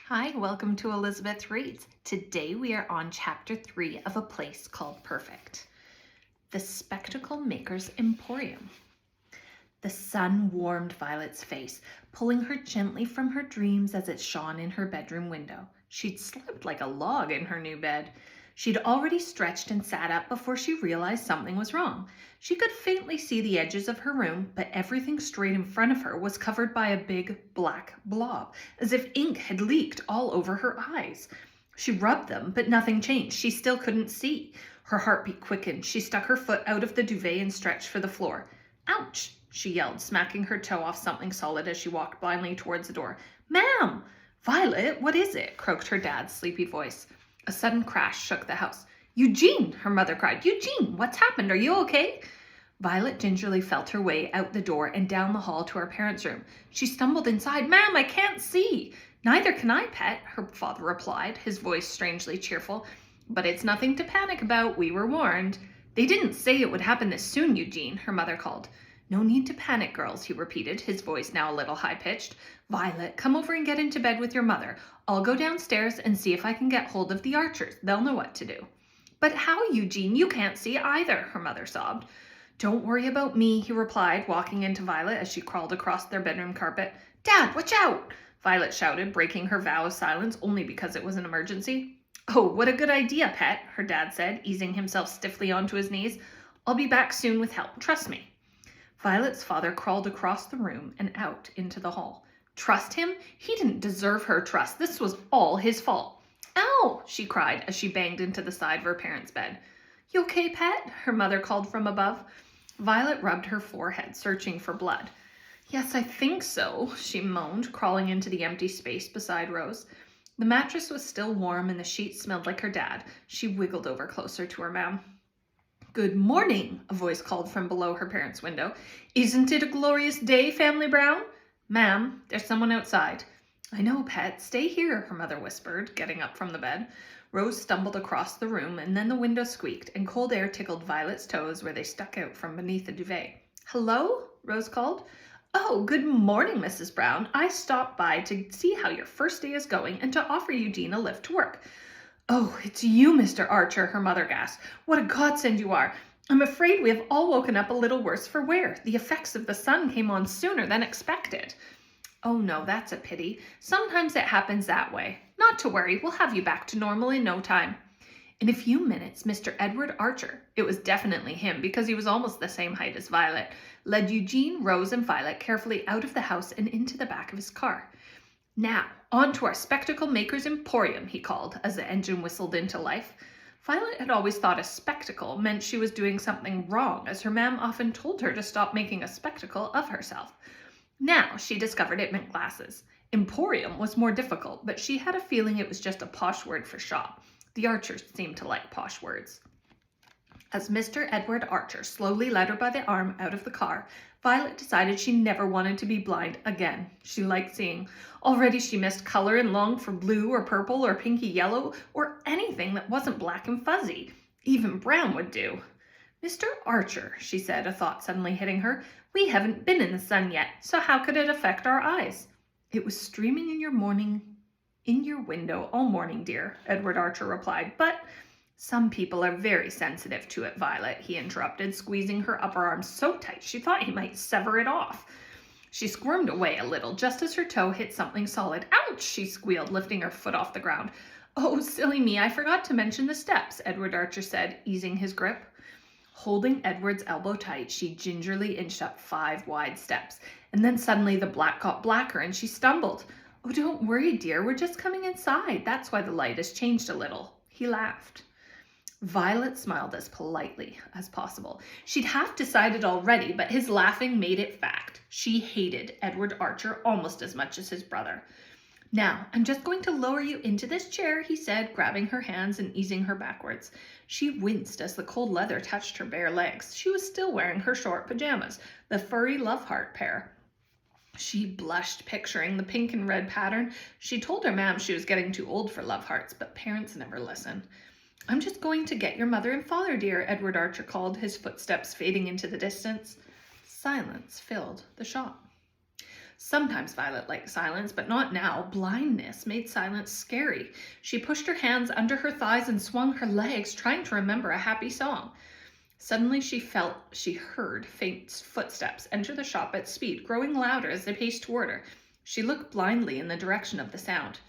Hi, welcome to Elizabeth Reads. Today we are on chapter 3 of A Place Called Perfect. The Spectacle Maker's Emporium. The sun warmed Violet's face, pulling her gently from her dreams as it shone in her bedroom window. She'd slept like a log in her new bed. She'd already stretched and sat up before she realized something was wrong. She could faintly see the edges of her room, but everything straight in front of her was covered by a big black blob, as if ink had leaked all over her eyes. She rubbed them, but nothing changed. She still couldn't see. Her heartbeat quickened. She stuck her foot out of the duvet and stretched for the floor. "Ouch!" she yelled, smacking her toe off something solid as she walked blindly towards the door. "Ma'am!" "Violet, what is it?" croaked her dad's sleepy voice. A sudden crash shook the house. "Eugene!" her mother cried. "Eugene, what's happened? Are you okay?" Violet gingerly felt her way out the door and down the hall to her parents' room. She stumbled inside. "Ma'am, I can't see." "Neither can I, pet," her father replied, his voice strangely cheerful. "But it's nothing to panic about. We were warned." "They didn't say it would happen this soon, Eugene," her mother called. "No need to panic, girls," he repeated, his voice now a little high-pitched. "Violet, come over and get into bed with your mother. I'll go downstairs and see if I can get hold of the Archers. They'll know what to do." "But how, Eugene? You can't see either," her mother sobbed. "Don't worry about me," he replied, walking into Violet as she crawled across their bedroom carpet. "Dad, watch out!" Violet shouted, breaking her vow of silence only because it was an emergency. "Oh, what a good idea, pet," her dad said, easing himself stiffly onto his knees. "I'll be back soon with help. Trust me." Violet's father crawled across the room and out into the hall. Trust him? He didn't deserve her trust. This was all his fault. "Ow!" she cried as she banged into the side of her parents' bed. "You okay, pet?" her mother called from above. Violet rubbed her forehead, searching for blood. "Yes, I think so," she moaned, crawling into the empty space beside Rose. The mattress was still warm and the sheets smelled like her dad. She wiggled over closer to her mom. "Good morning," a voice called from below her parents' window. "Isn't it a glorious day, Family Brown?" "Ma'am, there's someone outside." "I know, pet. Stay here," her mother whispered, getting up from the bed. Rose stumbled across the room, and then the window squeaked, and cold air tickled Violet's toes where they stuck out from beneath the duvet. "Hello?" Rose called. "Oh, good morning, Mrs. Brown. I stopped by to see how your first day is going and to offer Eugene a lift to work." "Oh, it's you, Mr. Archer," her mother gasped. "What a godsend you are. I'm afraid we have all woken up a little worse for wear. The effects of the sun came on sooner than expected." "Oh no, that's a pity. Sometimes it happens that way. Not to worry, we'll have you back to normal in no time." In a few minutes, Mr. Edward Archer, it was definitely him because he was almost the same height as Violet, led Eugene, Rose, and Violet carefully out of the house and into the back of his car. "Now, on to our Spectacle Maker's Emporium," he called as the engine whistled into life. Violet had always thought a spectacle meant she was doing something wrong, as her ma'am often told her to stop making a spectacle of herself. Now she discovered it meant glasses. Emporium was more difficult, but she had a feeling it was just a posh word for shop. The Archers seemed to like posh words. As Mr. Edward Archer slowly led her by the arm out of the car, Violet decided she never wanted to be blind again. She liked seeing. Already she missed color and longed for blue or purple or pinky yellow or anything that wasn't black and fuzzy. Even brown would do. "Mr. Archer," she said, a thought suddenly hitting her, "we haven't been in the sun yet, so how could it affect our eyes?" "It was streaming in your window all morning, dear," Edward Archer replied, "but—" "Some people are very sensitive to it, Violet," he interrupted, squeezing her upper arm so tight she thought he might sever it off. She squirmed away a little just as her toe hit something solid. "Ouch!" she squealed, lifting her foot off the ground. "Oh, silly me, I forgot to mention the steps," Edward Archer said, easing his grip. Holding Edward's elbow tight, she gingerly inched up 5 wide steps, and then suddenly the black got blacker and she stumbled. "Oh, don't worry, dear, we're just coming inside. That's why the light has changed a little." He laughed. Violet smiled as politely as possible. She'd half decided already, but his laughing made it fact. She hated Edward Archer almost as much as his brother. "Now, I'm just going to lower you into this chair," he said, grabbing her hands and easing her backwards. She winced as the cold leather touched her bare legs. She was still wearing her short pajamas, the furry Love Heart pair. She blushed, picturing the pink and red pattern. She told her ma'am she was getting too old for Love Hearts, but parents never listen. "I'm just going to get your mother and father, dear," Edward Archer called, his footsteps fading into the distance. Silence filled the shop. Sometimes Violet liked silence, but not now. Blindness made silence scary. She pushed her hands under her thighs and swung her legs, trying to remember a happy song. Suddenly she heard faint footsteps enter the shop at speed, growing louder as they paced toward her. She looked blindly in the direction of the sound.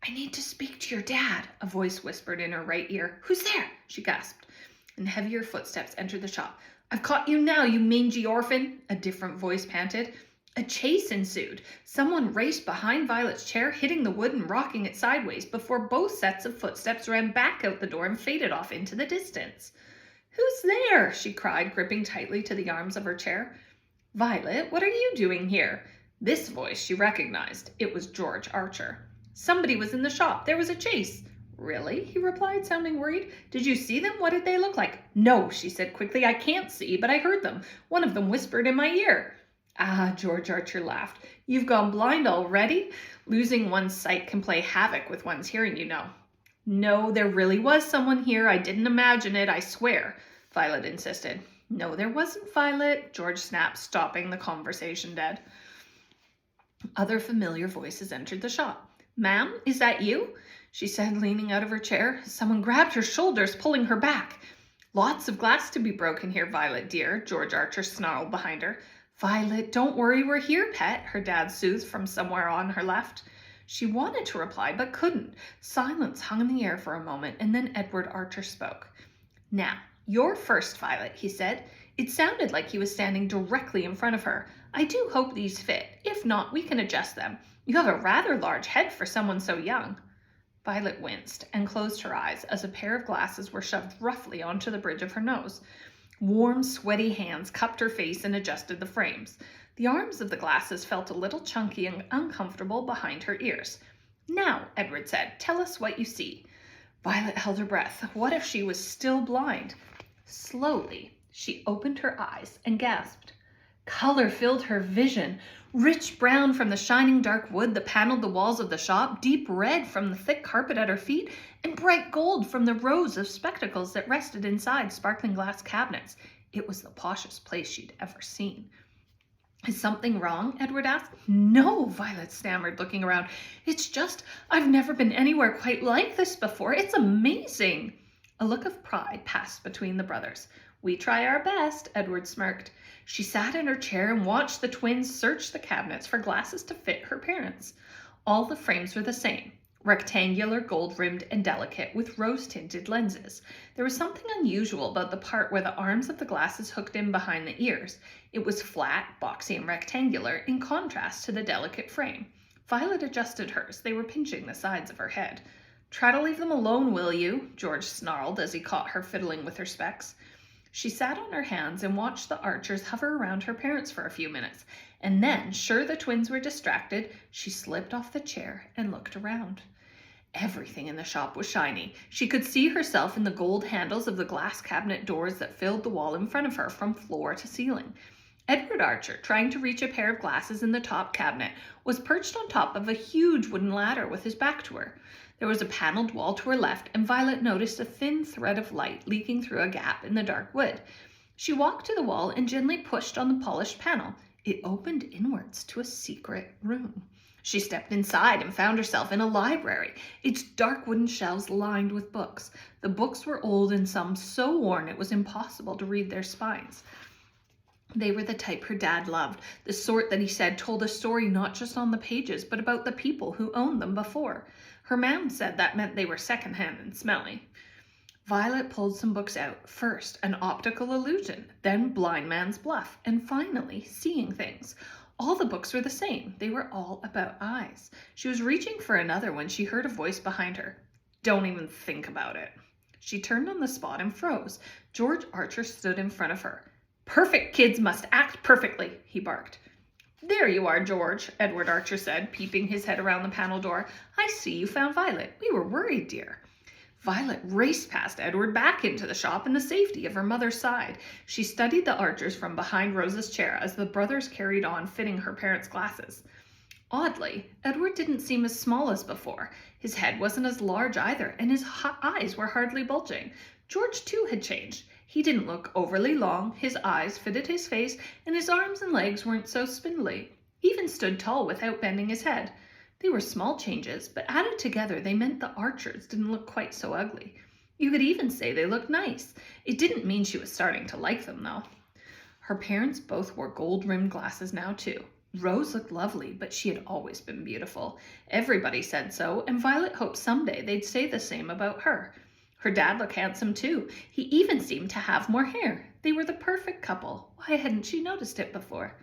"I need to speak to your dad," a voice whispered in her right ear. "Who's there?" she gasped. And heavier footsteps entered the shop. "I've caught you now, you mangy orphan," a different voice panted. A chase ensued. Someone raced behind Violet's chair, hitting the wood and rocking it sideways before both sets of footsteps ran back out the door and faded off into the distance. "Who's there?" she cried, gripping tightly to the arms of her chair. "Violet, what are you doing here?" This voice she recognized. It was George Archer. "Somebody was in the shop. There was a chase." "Really?" he replied, sounding worried. "Did you see them? What did they look like?" "No," she said quickly. "I can't see, but I heard them. One of them whispered in my ear." "Ah," George Archer laughed. "You've gone blind already? Losing one's sight can play havoc with one's hearing, you know." "No, there really was someone here. I didn't imagine it, I swear," Violet insisted. "No, there wasn't, Violet," George snapped, stopping the conversation dead. Other familiar voices entered the shop. "Ma'am, is that you?" she said, leaning out of her chair. Someone grabbed her shoulders, pulling her back. "Lots of glass to be broken here, Violet dear," George Archer snarled behind her. "Violet, don't worry, we're here, pet," her dad soothed from somewhere on her left. She wanted to reply, but couldn't. Silence hung in the air for a moment, and then Edward Archer spoke. "Now, you're first, Violet," he said. It sounded like he was standing directly in front of her. "I do hope these fit. If not, we can adjust them. You have a rather large head for someone so young." Violet winced and closed her eyes as a pair of glasses were shoved roughly onto the bridge of her nose. Warm, sweaty hands cupped her face and adjusted the frames. The arms of the glasses felt a little chunky and uncomfortable behind her ears. "Now," Edward said, "tell us what you see." Violet held her breath. What if she was still blind? Slowly, she opened her eyes and gasped. Color filled her vision. Rich brown from the shining dark wood that paneled the walls of the shop, deep red from the thick carpet at her feet, and bright gold from the rows of spectacles that rested inside sparkling glass cabinets. It was the poshest place she'd ever seen. "Is something wrong?" Edward asked. "No," Violet stammered, looking around. "It's just, I've never been anywhere quite like this before. It's amazing." A look of pride passed between the brothers. "We try our best," Edward smirked. She sat in her chair and watched the twins search the cabinets for glasses to fit her parents. All the frames were the same. Rectangular, gold-rimmed, and delicate, with rose-tinted lenses. There was something unusual about the part where the arms of the glasses hooked in behind the ears. It was flat, boxy, and rectangular, in contrast to the delicate frame. Violet adjusted hers. They were pinching the sides of her head. "Try to leave them alone, will you?" George snarled as he caught her fiddling with her specs. She sat on her hands and watched the Archers hover around her parents for a few minutes, and then, sure the twins were distracted, she slipped off the chair and looked around. Everything in the shop was shiny. She could see herself in the gold handles of the glass cabinet doors that filled the wall in front of her from floor to ceiling. Edward Archer, trying to reach a pair of glasses in the top cabinet, was perched on top of a huge wooden ladder with his back to her. There was a paneled wall to her left, and Violet noticed a thin thread of light leaking through a gap in the dark wood. She walked to the wall and gently pushed on the polished panel. It opened inwards to a secret room. She stepped inside and found herself in a library, its dark wooden shelves lined with books. The books were old and some so worn it was impossible to read their spines. They were the type her dad loved, the sort that he said told a story not just on the pages, but about the people who owned them before. Her mom said that meant they were secondhand and smelly. Violet pulled some books out. First, An Optical Illusion, then Blind Man's Bluff, and finally, Seeing Things. All the books were the same. They were all about eyes. She was reaching for another when she heard a voice behind her. "Don't even think about it." She turned on the spot and froze. George Archer stood in front of her. "Perfect kids must act perfectly," he barked. "There you are, George," Edward Archer said, peeping his head around the panel door. "I see you found Violet. We were worried, dear." Violet raced past Edward back into the shop in the safety of her mother's side. She studied the Archers from behind Rosa's chair as the brothers carried on fitting her parents' glasses. Oddly, Edward didn't seem as small as before. His head wasn't as large either, and his eyes were hardly bulging. George, too, had changed. He didn't look overly long, his eyes fitted his face, and his arms and legs weren't so spindly. He even stood tall without bending his head. They were small changes, but added together they meant the Archers didn't look quite so ugly. You could even say they looked nice. It didn't mean she was starting to like them, though. Her parents both wore gold-rimmed glasses now, too. Rose looked lovely, but she had always been beautiful. Everybody said so, and Violet hoped someday they'd say the same about her. Her dad looked handsome, too. He even seemed to have more hair. They were the perfect couple. Why hadn't she noticed it before?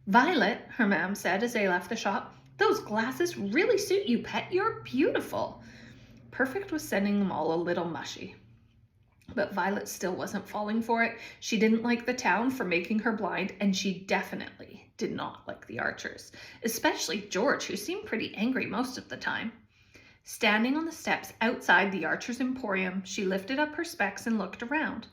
"Violet," her mom said as they left the shop, "those glasses really suit you, pet. You're beautiful." Perfect was sending them all a little mushy. But Violet still wasn't falling for it. She didn't like the town for making her blind, and she definitely did not like the Archers, especially George, who seemed pretty angry most of the time. Standing on the steps outside the Archers' Emporium, she lifted up her specs and looked around.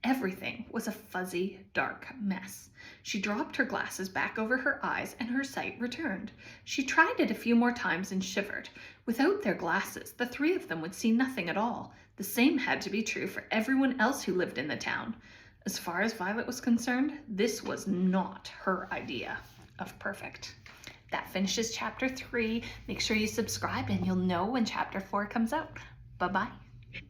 Everything was a fuzzy, dark mess. She dropped her glasses back over her eyes and her sight returned. She tried it a few more times and shivered. Without their glasses, the three of them would see nothing at all. The same had to be true for everyone else who lived in the town. As far as Violet was concerned, this was not her idea of perfect. That finishes chapter 3. Make sure you subscribe and you'll know when chapter 4 comes out. Bye-bye.